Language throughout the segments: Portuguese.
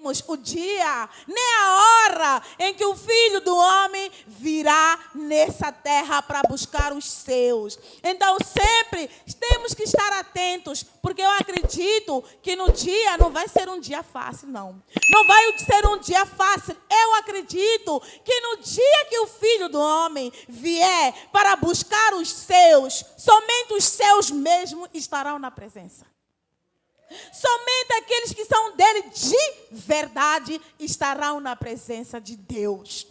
sabemos o dia, nem a hora em que o Filho do Homem virá nessa terra para buscar os seus. Então sempre temos que estar atentos, porque eu acredito que no dia não vai ser um dia fácil, não. Não vai ser um dia fácil. Eu acredito que no dia que o Filho do Homem vier para buscar os seus, somente os seus mesmos estarão na presença. Somente aqueles que são dele de verdade estarão na presença de Deus.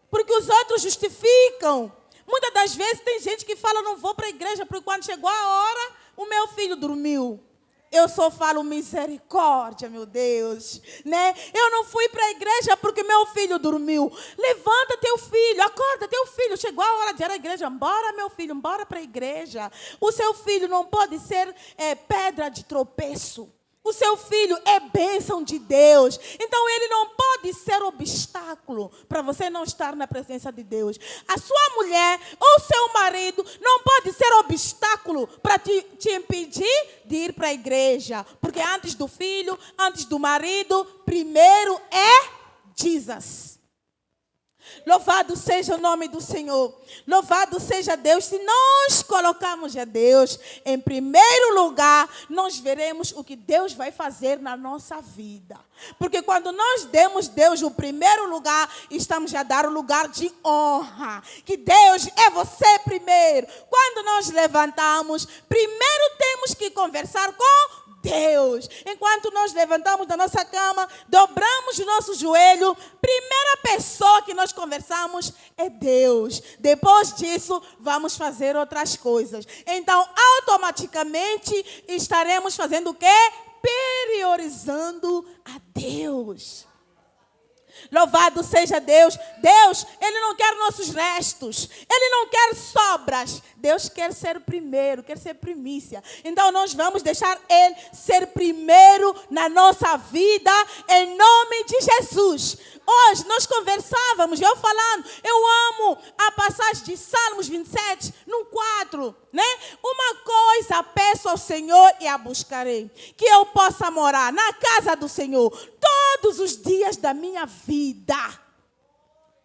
Porque os outros justificam. Muitas das vezes tem gente que fala, não vou para a igreja, porque quando chegou a hora, o meu filho dormiu. Eu só falo misericórdia, meu Deus, né? Eu não fui para a igreja porque meu filho dormiu. Levanta teu filho, acorda teu filho. Chegou a hora de ir à igreja. Bora, meu filho, bora para a igreja. O seu filho não pode ser pedra de tropeço. O seu filho é bênção de Deus. Então ele não pode ser obstáculo para você não estar na presença de Deus. A sua mulher ou seu marido não pode ser obstáculo para te impedir de ir para a igreja. Porque antes do filho, antes do marido, primeiro é Jesus. Louvado seja o nome do Senhor. Louvado seja Deus. Se nós colocarmos a Deus em primeiro lugar, nós veremos o que Deus vai fazer na nossa vida. Porque quando nós demos Deus o primeiro lugar, estamos a dar o lugar de honra. Que Deus é você primeiro. Quando nós levantamos, primeiro temos que conversar com Deus. Enquanto nós levantamos da nossa cama, dobramos o nosso joelho, primeira pessoa que nós conversamos é Deus. Depois disso, vamos fazer outras coisas. Então, automaticamente, estaremos fazendo o quê? Priorizando a Deus. Louvado seja Deus. Deus, Ele não quer nossos restos. Ele não quer sobras. Deus quer ser primeiro, quer ser primícia. Então nós vamos deixar Ele ser primeiro na nossa vida, em nome de Jesus. Hoje nós conversávamos, eu falando, eu amo a passagem de Salmos 27, no 4, né? Uma coisa peço ao Senhor e a buscarei, que eu possa morar na casa do Senhor todos os dias da minha vida.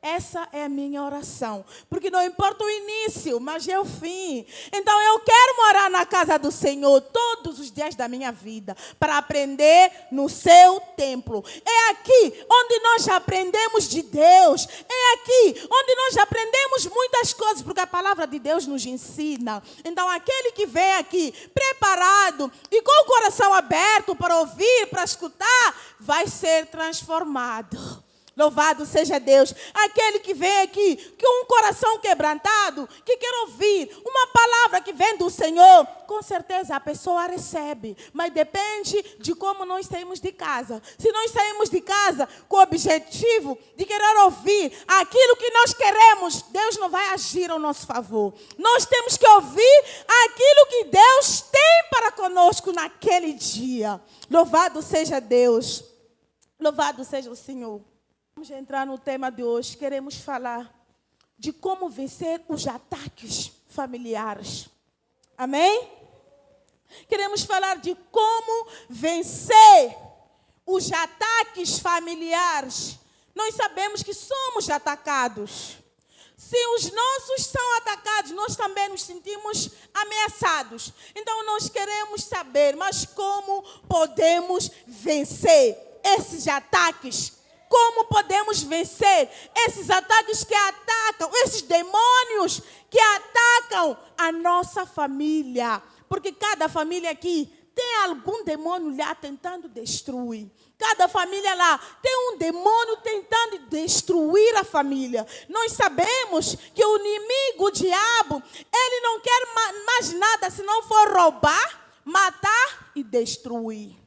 Essa é a minha oração. Porque não importa o início, mas é o fim. Então eu quero morar na casa do Senhor todos os dias da minha vida, para aprender no seu templo. É aqui onde nós aprendemos de Deus. É aqui onde nós aprendemos muitas coisas, porque a palavra de Deus nos ensina. Então aquele que vem aqui preparado e com o coração aberto para ouvir, para escutar, vai ser transformado. Louvado seja Deus. Aquele que vem aqui com um coração quebrantado, que quer ouvir uma palavra que vem do Senhor, com certeza a pessoa recebe. Mas depende de como nós saímos de casa. Se nós saímos de casa com o objetivo de querer ouvir aquilo que nós queremos, Deus não vai agir ao nosso favor. Nós temos que ouvir aquilo que Deus tem para conosco naquele dia. Louvado seja Deus. Louvado seja o Senhor. Vamos entrar no tema de hoje. Queremos falar de como vencer os ataques familiares. Amém? Queremos falar de como vencer os ataques familiares. Nós sabemos que somos atacados. Se os nossos são atacados, nós também nos sentimos ameaçados. Então nós queremos saber, mas como podemos vencer esses ataques? Como podemos vencer esses ataques que atacam, esses demônios que atacam a nossa família? Porque cada família aqui tem algum demônio lá tentando destruir. Cada família lá tem um demônio tentando destruir a família. Nós sabemos que o inimigo, o diabo, ele não quer mais nada se não for roubar, matar e destruir.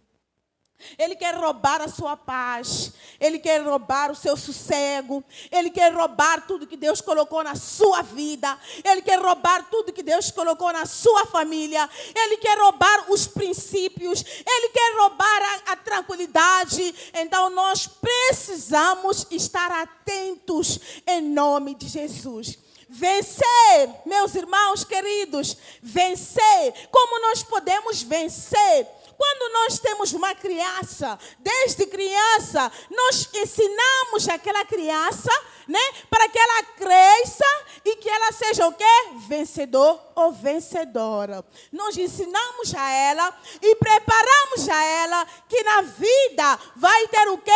Ele quer roubar a sua paz. Ele quer roubar o seu sossego. Ele quer roubar tudo que Deus colocou na sua vida. Ele quer roubar tudo que Deus colocou na sua família. Ele quer roubar os princípios. Ele quer roubar a tranquilidade. Então nós precisamos estar atentos em nome de Jesus. Vencer, meus irmãos queridos, vencer. Como nós podemos vencer? Quando nós temos uma criança, desde criança, criança, nós ensinamos aquela criança, né, para que ela cresça e que ela seja o quê? Vencedor ou vencedora. Nós ensinamos a ela e preparamos a ela que na vida vai ter o quê?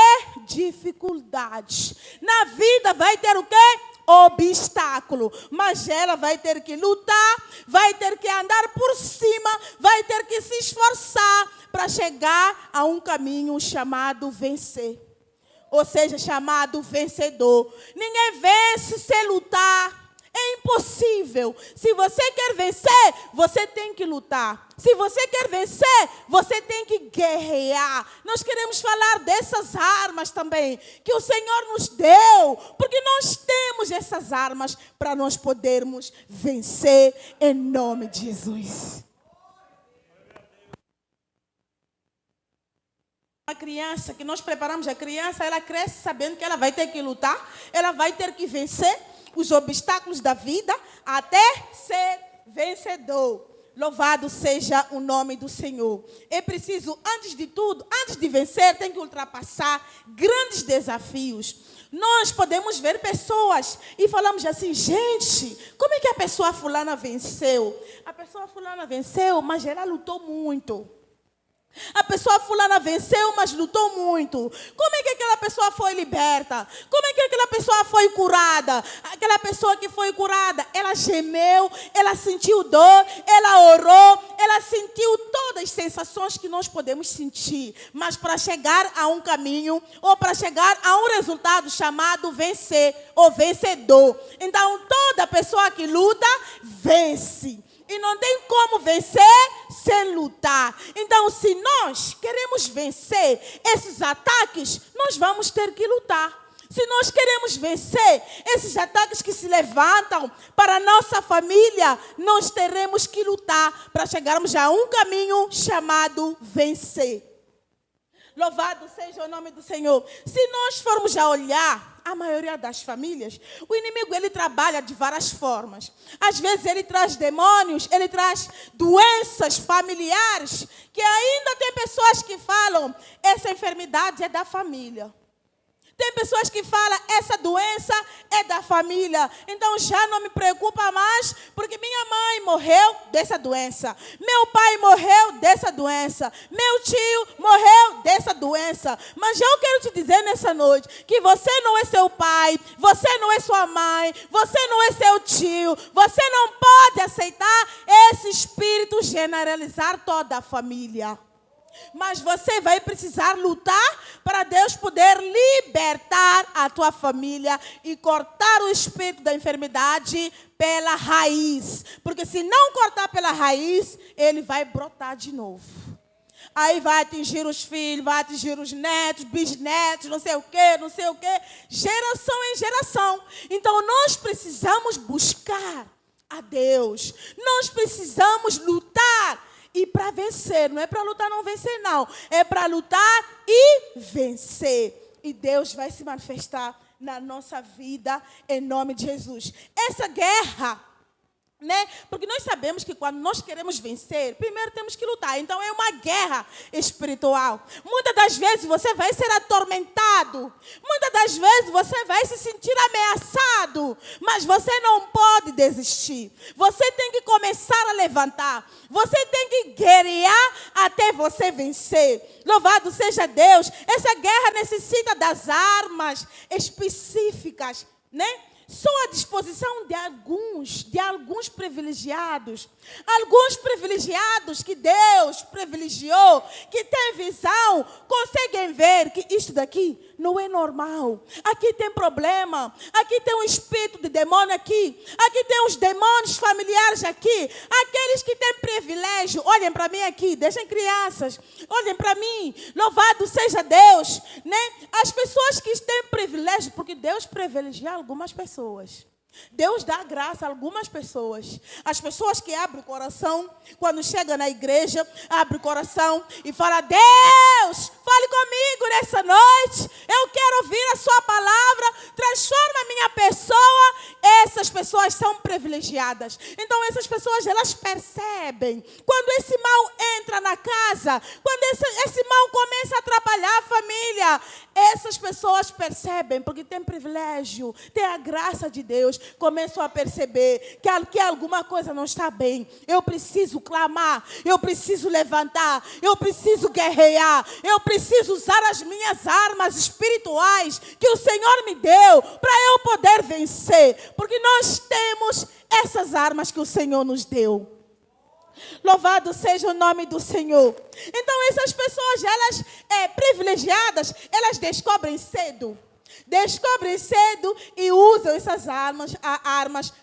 Dificuldades. Na vida vai ter o quê? Obstáculo, mas ela vai ter que lutar, vai ter que andar por cima, vai ter que se esforçar para chegar a um caminho chamado vencer, ou seja, chamado vencedor. Ninguém vence sem lutar. É impossível. Se você quer vencer, você tem que lutar. Se você quer vencer, você tem que guerrear. Nós queremos falar dessas armas também, que o Senhor nos deu, porque nós temos essas armas para nós podermos vencer em nome de Jesus. A criança, que nós preparamos a criança, ela cresce sabendo que ela vai ter que lutar, ela vai ter que vencer os obstáculos da vida até ser vencedor. Louvado seja o nome do Senhor. É preciso, antes de tudo, antes de vencer, tem que ultrapassar grandes desafios. Nós podemos ver pessoas e falamos assim, gente, como é que a pessoa fulana venceu? A pessoa fulana venceu, mas ela lutou muito. A pessoa fulana venceu, mas lutou muito. Como é que aquela pessoa foi liberta? Como é que aquela pessoa foi curada? Aquela pessoa que foi curada, ela gemeu, ela sentiu dor, ela orou, ela sentiu todas as sensações que nós podemos sentir. Mas para chegar a um caminho, ou para chegar a um resultado chamado vencer, ou vencedor. Então, toda pessoa que luta, vence. E não tem como vencer sem lutar. Então, se nós queremos vencer esses ataques, nós vamos ter que lutar. Se nós queremos vencer esses ataques que se levantam para a nossa família, nós teremos que lutar para chegarmos a um caminho chamado vencer. Louvado seja o nome do Senhor. Se nós formos a olhar a maioria das famílias, o inimigo ele trabalha de várias formas. Às vezes ele traz demônios, ele traz doenças familiares, que ainda tem pessoas que falam, essa enfermidade é da família. Tem pessoas que falam, essa doença é da família. Então já não me preocupa mais, porque minha mãe morreu dessa doença. Meu pai morreu dessa doença. Meu tio morreu dessa doença. Mas eu quero te dizer nessa noite, que você não é seu pai, você não é sua mãe, você não é seu tio. Você não pode aceitar esse espírito generalizar toda a família. Mas você vai precisar lutar para Deus poder libertar a tua família e cortar o espírito da enfermidade pela raiz. Porque se não cortar pela raiz, ele vai brotar de novo. Aí vai atingir os filhos, vai atingir os netos, bisnetos, não sei o quê, geração em geração. Então nós precisamos buscar a Deus. Nós precisamos lutar. E para vencer, não é para lutar não vencer não, é para lutar e vencer. E Deus vai se manifestar na nossa vida em nome de Jesus. Essa guerra, né? Porque nós sabemos que quando nós queremos vencer, primeiro temos que lutar. Então é uma guerra espiritual. Muitas das vezes você vai ser atormentado. Muitas das vezes você vai se sentir ameaçado. Mas você não pode desistir. Você tem que começar a levantar. Você tem que guerrear até você vencer. Louvado seja Deus. Essa guerra necessita das armas específicas, né? Só à disposição de alguns privilegiados. Alguns privilegiados que Deus privilegiou, que têm visão, conseguem ver que isto daqui não é normal. Aqui tem problema, aqui tem um espírito de demônio aqui tem os demônios familiares aqui. Aqueles que têm privilégio, olhem para mim aqui, deixem crianças, olhem para mim, louvado seja Deus, né? As pessoas que têm privilégio, porque Deus privilegia algumas pessoas. Deus dá graça a algumas pessoas. As pessoas que abrem o coração, quando chegam na igreja, abrem o coração e falam: Deus, fale comigo nessa noite. Eu quero ouvir a sua palavra. Transforma a minha pessoa. Essas pessoas são privilegiadas. Então essas pessoas, elas percebem. Quando esse mal entra na casa, quando esse mal começa a atrapalhar a família, Essas pessoas percebem, porque têm privilégio, têm a graça de Deus, começam a perceber que alguma coisa não está bem. Eu preciso clamar, eu preciso levantar, eu preciso guerrear, eu preciso usar as minhas armas espirituais que o Senhor me deu para eu poder vencer, porque nós temos essas armas que o Senhor nos deu. Louvado seja o nome do Senhor. Então essas pessoas, elas privilegiadas, elas descobrem cedo e usam essas armas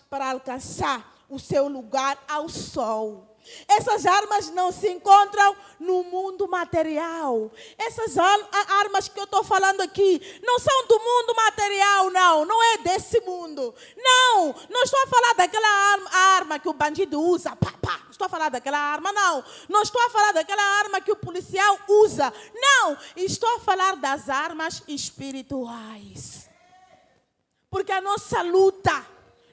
para alcançar o seu lugar ao sol. Essas armas não se encontram no mundo material. Essas armas que eu estou falando aqui não são do mundo material, não é desse mundo. Não estou a falar daquela arma que o bandido usa, pá. Não estou a falar daquela arma, não estou a falar daquela arma que o policial usa, não. Estou a falar das armas espirituais. Porque a nossa luta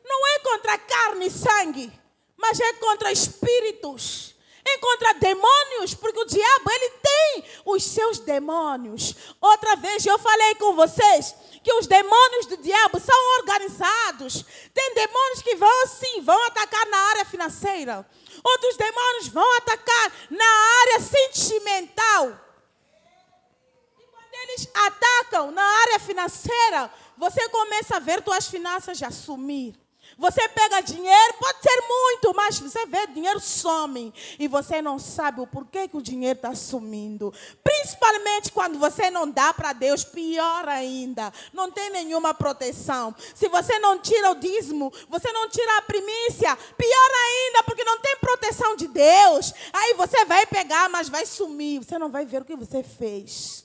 não é contra carne e sangue, mas é contra espíritos, é contra demônios, porque o diabo, ele tem os seus demônios. Outra vez eu falei com vocês que os demônios do diabo são organizados. Tem demônios que vão atacar na área financeira. Outros demônios vão atacar na área sentimental. E quando eles atacam na área financeira, você começa a ver suas finanças já sumir. Você pega dinheiro, pode ser muito, mas você vê dinheiro some. E você não sabe o porquê que o dinheiro está sumindo. Principalmente quando você não dá para Deus, pior ainda. Não tem nenhuma proteção. Se você não tira o dízimo, você não tira a primícia, pior ainda, porque não tem proteção de Deus. Aí você vai pegar, mas vai sumir. Você não vai ver o que você fez.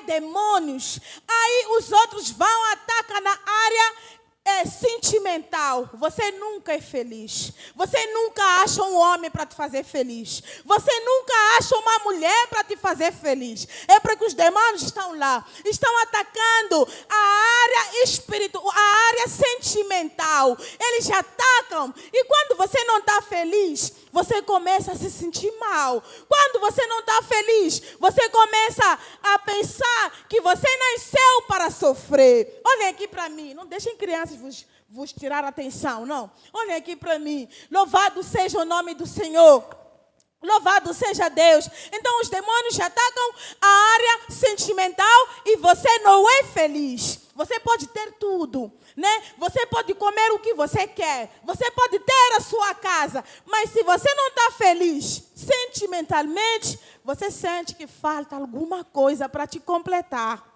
Demônios. Aí os outros vão atacar na área sentimental. Você nunca é feliz. Você nunca acha um homem para te fazer feliz. Você nunca acha uma mulher para te fazer feliz. É porque os demônios estão lá. Estão atacando a área espiritual, a área sentimental. Eles atacam. E quando você não está feliz, você começa a se sentir mal. Quando você não está feliz, você começa a pensar que você nasceu para sofrer. Olhem aqui para mim. Não deixem crianças vos tirar a atenção, não. Olhem aqui para mim. Louvado seja o nome do Senhor. Louvado seja Deus. Então os demônios atacam a área sentimental e você não é feliz. Você pode ter tudo, né? Você pode comer o que você quer. Você pode ter a sua casa. Mas se você não está feliz sentimentalmente, você sente que falta alguma coisa para te completar.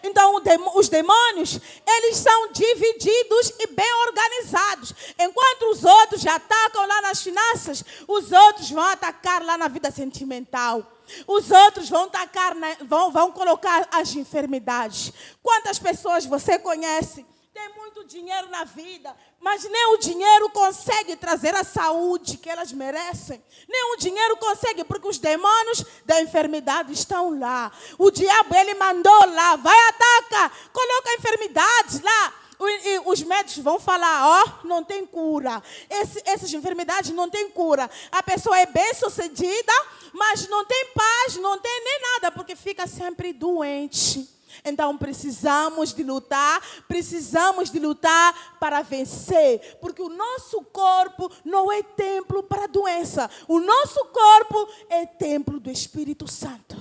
Então, os demônios, eles são divididos e bem organizados. Enquanto os outros já atacam lá nas finanças, os outros vão atacar lá na vida sentimental. Os outros vão atacar, vão colocar as enfermidades. Quantas pessoas você conhece? Tem muito dinheiro na vida, mas nem o dinheiro consegue trazer a saúde que elas merecem. Nem o dinheiro consegue, porque os demônios da enfermidade estão lá. O diabo, ele mandou lá, vai atacar, coloca enfermidades lá. E os médicos vão falar, não tem cura. Essas enfermidades não têm cura. A pessoa é bem sucedida, mas não tem paz, não tem nem nada, porque fica sempre doente. Então precisamos de lutar para vencer, porque o nosso corpo não é templo para a doença. O nosso corpo é templo do Espírito Santo.